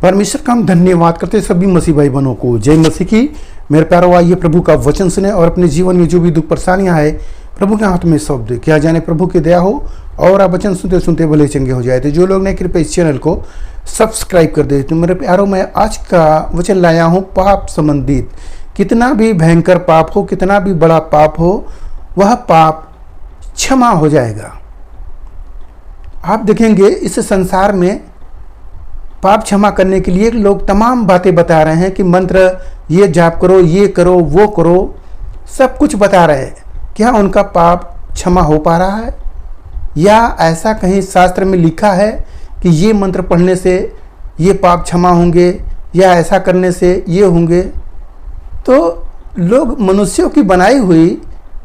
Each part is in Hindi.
परमेश्वर का हम धन्यवाद करते हैं सभी मसीह भाई बहनों को। जय मसीह की। मेरे प्यारो, आइए प्रभु का वचन सुने और अपने जीवन में जो भी दुख परेशानियां है प्रभु के हाथ में सौंप दे। क्या जाने प्रभु की दया हो और आप वचन सुनते सुनते भले चंगे हो जाए। तो जो लोग नहीं कृपया इस चैनल को सब्सक्राइब कर दे। तो मेरे प्यारो, मैं आज का वचन लाया हूँ पाप संबंधित। कितना भी भयंकर पाप हो, कितना भी बड़ा पाप हो, वह पाप क्षमा हो जाएगा। आप देखेंगे इस संसार में पाप क्षमा करने के लिए लोग तमाम बातें बता रहे हैं कि मंत्र ये जाप करो, ये करो, वो करो, सब कुछ बता रहे हैं। क्या उनका पाप क्षमा हो पा रहा है? या ऐसा कहीं शास्त्र में लिखा है कि ये मंत्र पढ़ने से ये पाप क्षमा होंगे या ऐसा करने से ये होंगे? तो लोग मनुष्यों की बनाई हुई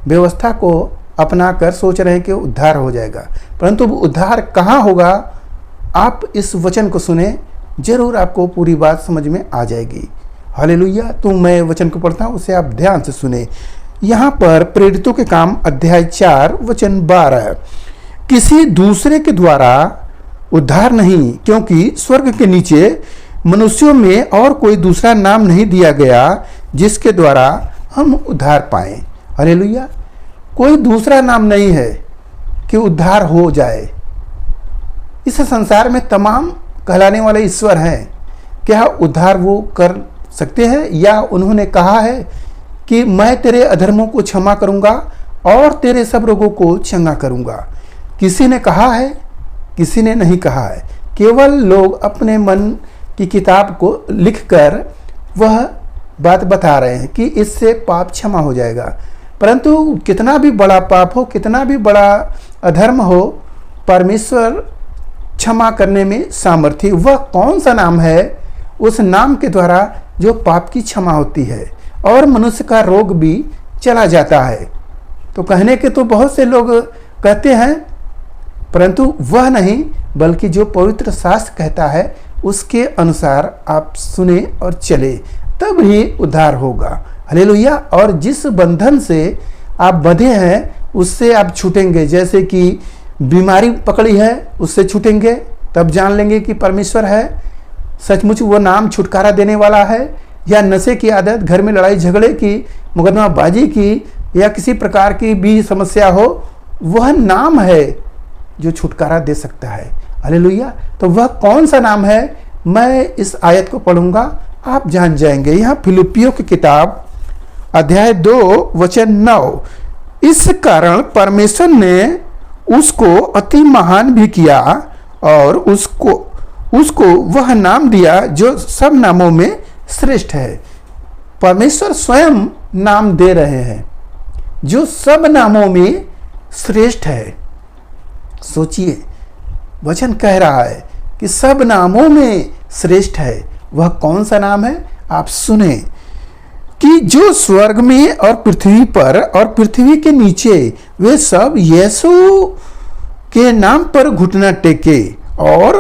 व्यवस्था को अपना कर सोच रहे हैं कि उद्धार हो जाएगा, परंतु उद्धार कहाँ होगा? आप इस वचन को सुने, जरूर आपको पूरी बात समझ में आ जाएगी। हालेलुया। तो मैं वचन को पढ़ता हूँ, उसे आप ध्यान से सुने। यहाँ पर प्रेरितों के काम अध्याय 4 वचन 12, किसी दूसरे के द्वारा उद्धार नहीं, क्योंकि स्वर्ग के नीचे मनुष्यों में और कोई दूसरा नाम नहीं दिया गया जिसके द्वारा हम उद्धार पाएं। हालेलुया। कोई दूसरा नाम नहीं है कि उद्धार हो जाए। इस संसार में तमाम कहलाने वाले ईश्वर हैं, क्या उद्धार वो कर सकते हैं? या उन्होंने कहा है कि मैं तेरे अधर्मों को क्षमा करूंगा और तेरे सब रोगों को चंगा करूंगा? किसी ने कहा है? किसी ने नहीं कहा है। केवल लोग अपने मन की किताब को लिखकर वह बात बता रहे हैं कि इससे पाप क्षमा हो जाएगा, परंतु कितना भी बड़ा पाप हो, कितना भी बड़ा अधर्म हो, परमेश्वर क्षमा करने में सामर्थ्य। वह कौन सा नाम है उस नाम के द्वारा जो पाप की क्षमा होती है और मनुष्य का रोग भी चला जाता है? तो कहने के तो बहुत से लोग कहते हैं, परंतु वह नहीं, बल्कि जो पवित्र शास्त्र कहता है उसके अनुसार आप सुने और चले, तब ही उद्धार होगा। हालेलुया। और जिस बंधन से आप बंधे हैं उससे आप छूटेंगे। जैसे कि बीमारी पकड़ी है, उससे छूटेंगे, तब जान लेंगे कि परमेश्वर है, सचमुच वो नाम छुटकारा देने वाला है। या नशे की आदत, घर में लड़ाई झगड़े की, मुकदमाबाजी की, या किसी प्रकार की भी समस्या हो, वह नाम है जो छुटकारा दे सकता है। हालेलुया। तो वह कौन सा नाम है, मैं इस आयत को पढ़ूंगा, आप जान जाएंगे। यहाँ फिलिपियों की किताब अध्याय 2 वचन 9, इस कारण परमेश्वर ने उसको अति महान भी किया और उसको वह नाम दिया जो सब नामों में श्रेष्ठ है। परमेश्वर स्वयं नाम दे रहे हैं जो सब नामों में श्रेष्ठ है। सोचिए, वचन कह रहा है कि सब नामों में श्रेष्ठ है। वह कौन सा नाम है? आप सुने कि जो स्वर्ग में और पृथ्वी पर और पृथ्वी के नीचे वे सब यीशु के नाम पर घुटना टेके और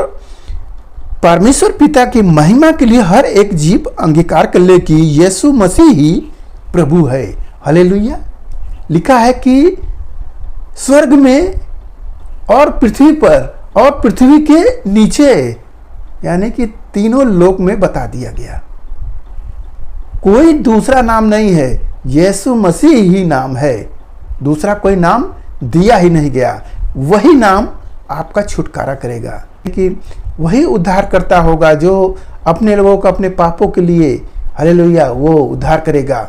परमेश्वर पिता की महिमा के लिए हर एक जीव अंगीकार कर ले कि यीशु मसीह ही प्रभु है। हालेलुया। लिखा है कि स्वर्ग में और पृथ्वी पर और पृथ्वी के नीचे, यानी कि तीनों लोक में बता दिया गया। कोई दूसरा नाम नहीं है, यीशु मसीह ही नाम है। दूसरा कोई नाम दिया ही नहीं गया। वही नाम आपका छुटकारा करेगा, कि वही उद्धार करता होगा जो अपने लोगों को अपने पापों के लिए, हालेलुया, वो उद्धार करेगा,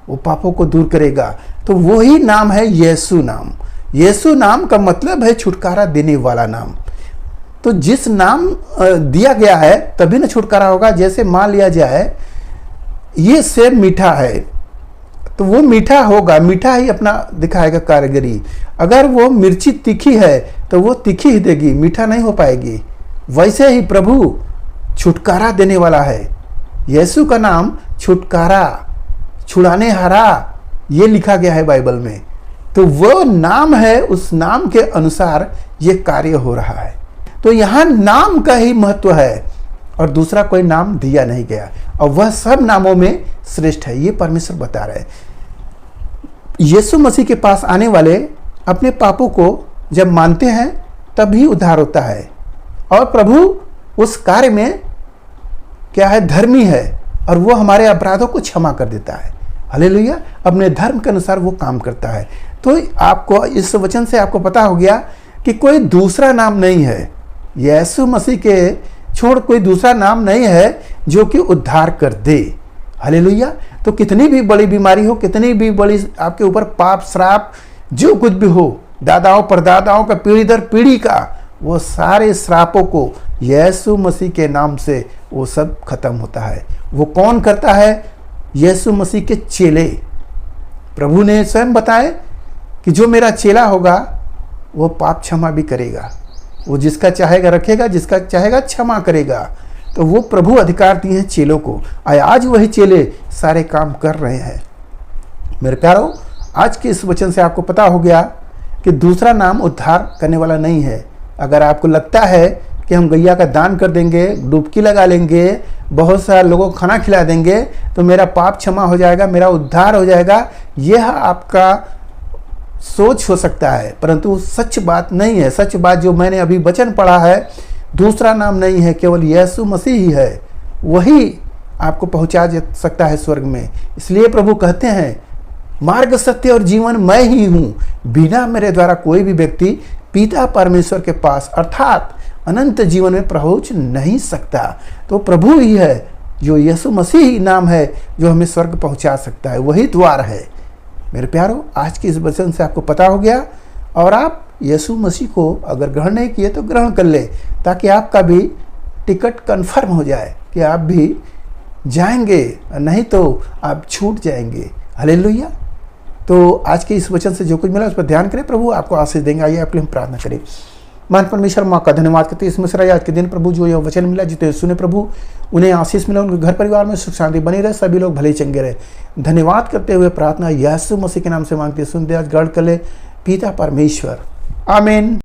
वो पापों को दूर करेगा। तो वही नाम है यीशु नाम। यीशु नाम का मतलब है छुटकारा देने वाला नाम। तो जिस नाम दिया गया है तभी ना छुटकारा होगा। जैसे मान लिया जाए ये सेब मीठा है, तो वो मीठा होगा, मीठा ही अपना दिखाएगा कारीगरी। अगर वो मिर्ची तीखी है तो वो तीखी ही देगी, मीठा नहीं हो पाएगी। वैसे ही प्रभु छुटकारा देने वाला है। यीशु का नाम छुटकारा, छुड़ाने हारा, ये लिखा गया है बाइबल में। तो वो नाम है, उस नाम के अनुसार ये कार्य हो रहा है। तो यहाँ नाम का ही महत्व है और दूसरा कोई नाम दिया नहीं गया, और वह सब नामों में श्रेष्ठ है। ये परमेश्वर बता रहे हैं। यीशु मसीह के पास आने वाले अपने पापों को जब मानते हैं तभी उद्धार होता है, और प्रभु उस कार्य में क्या है, धर्मी है और वो हमारे अपराधों को क्षमा कर देता है। हालेलुया। अपने धर्म के अनुसार वो काम करता है। तो आपको इस वचन से आपको पता हो गया कि कोई दूसरा नाम नहीं है, यीशु मसीह के छोड़ कोई दूसरा नाम नहीं है जो कि उद्धार कर दे। हालेलुया। तो कितनी भी बड़ी बीमारी हो, कितनी भी बड़ी आपके ऊपर पाप श्राप जो कुछ भी हो, दादाओं परदादाओं का पीढ़ी दर पीढ़ी का, वो सारे श्रापों को यीशु मसीह के नाम से वो सब खत्म होता है। वो कौन करता है? यीशु मसीह के चेले। प्रभु ने स्वयं बताया कि जो मेरा चेला होगा वो पाप क्षमा भी करेगा, वो जिसका चाहेगा रखेगा, जिसका चाहेगा क्षमा करेगा। तो वो प्रभु अधिकार दिए हैं चेलों को, आज वही चेले सारे काम कर रहे हैं। मेरे प्यारों, आज के इस वचन से आपको पता हो गया कि दूसरा नाम उद्धार करने वाला नहीं है। अगर आपको लगता है कि हम गैया का दान कर देंगे, डुबकी लगा लेंगे, बहुत सारे लोगों को खाना खिला देंगे तो मेरा पाप क्षमा हो जाएगा, मेरा उद्धार हो जाएगा, यह आपका सोच हो सकता है, परंतु सच बात नहीं है। सच बात जो मैंने अभी वचन पढ़ा है, दूसरा नाम नहीं है, केवल यीशु मसीह ही है। वही आपको पहुंचा सकता है स्वर्ग में। इसलिए प्रभु कहते हैं, मार्ग सत्य और जीवन मैं ही हूँ, बिना मेरे द्वारा कोई भी व्यक्ति पिता परमेश्वर के पास अर्थात अनंत जीवन में पहुंच नहीं सकता। तो प्रभु ही है, जो यीशु मसीह ही नाम है जो हमें स्वर्ग पहुंचा सकता है, वही द्वार है। मेरे प्यारों, आज की इस वचन से आपको पता हो गया और आप यीशु मसीह को अगर ग्रहण नहीं किए तो ग्रहण कर ले, ताकि आपका भी टिकट कंफर्म हो जाए कि आप भी जाएंगे, नहीं तो आप छूट जाएंगे। हालेलुया। तो आज के इस वचन से जो कुछ मिला उस पर ध्यान करें, प्रभु आपको आशीष देंगे। आइए आपके लिए हम प्रार्थना करें। मान परमेश्वर माँ का धन्यवाद करते हैं इस मिश्रा आज के दिन प्रभु जो यह वचन मिला, जितने सुने प्रभु उन्हें आशीष मिला, उनके घर परिवार में सुख शांति बनी रहे, सभी लोग भले चंगे रहे। धन्यवाद करते हुए प्रार्थना यीशु मसीह के नाम से मांगते, सुन दे, आज ग्रहण कर ले पिता परमेश्वर। आमीन।